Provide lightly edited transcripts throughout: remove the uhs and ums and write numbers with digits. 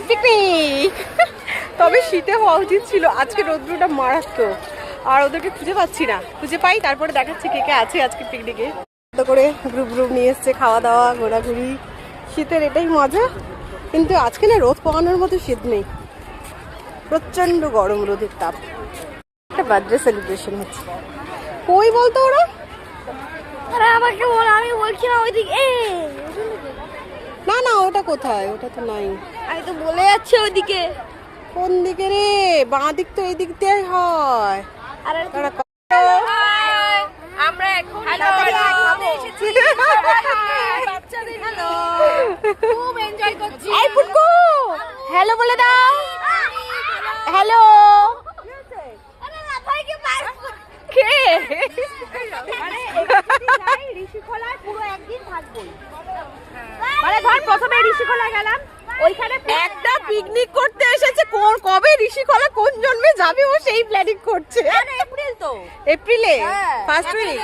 Picnic. তবে শীতে হওয়া উচিত ছিল, আজকে রৌদ্রটা মারাত্মক। আর ওদেরকে খুঁজে পাচ্ছি না, খুঁজে পাই তারপরে দেখাচ্ছি কে কে আছে আজকে পিকনিকে। করে গ্রুপ গ্রুপ নিয়ে এসছে, খাওয়া দাওয়া ঘোরাঘুরি, শীতের এটাই মজা। কিন্তু আজকে না রোদ পোহানোর মতো শীত নেই, প্রচন্ড গরম, রোদের তাপ। একটা বার্থডে সেলিব্রেশন হচ্ছে, কই বলতো ওরা? আরে আমাকে বল, আমি বলছি না ওইদিকে। না না, ওটা কোথায়? ওটা তো নাই। আমি তো বলে যাচ্ছে ওইদিকে। কোন দিকে রে? বাঁ দিক তো এই দিক দিয়ে হয়। আরে আমরা এখন এসেছি বাচ্চাদের, হ্যালো, খুব এনজয় করছি। এই পুটকু, হ্যালো বলে দাও। হ্যালো। আরে না ভাইকে পার কে? মানে যাই ঋষিখোলায় পুরো একদিন থাকবো। মানে ধর প্রথমে ঋষিখোলা গেলাম, ওইখানে একটা পিকনিক করতে এসেছে। কবে ঋষিখোলা কোন জন্মে যাবে ও সেই প্ল্যানিং করছে। এপ্রিল তো, এপ্রিলে ফার্স্ট উইক।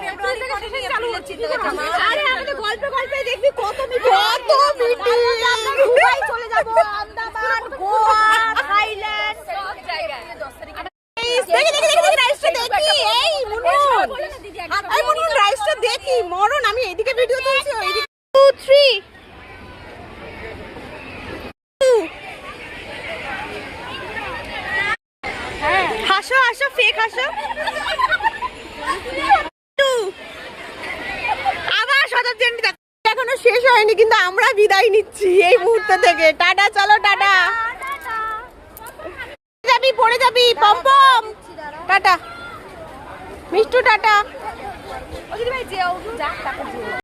ফেব্রুয়ারি থেকে সেশন চালু হচ্ছে। আরে আমাদের গল্পে গল্পে দেখবি কত মিটিং। আমরা দুবাই চলে যাব, আন্দামান, গোয়া, থাইল্যান্ড সব জায়গায়। 10 তারিখে দেখি রাইসটা দেখি। এই মুনুন রাইসটা দেখি। মরণ, আমি এইদিকে ভিডিও তুলছি, ওইদিকে 2 3 হাসো হাসো, ফেক হাসো। আবার শতাব্দী এখনো শেষ হয়নি, কিন্তু আমরা বিদায় নিচ্ছি এই মুহূর্ত থেকে। টাটা, চলো টাটা। যাবি, পড়ে যাবি, পম পম। Tata Mishtu, tata. ওদিকে ভাই যে ও যা তাকে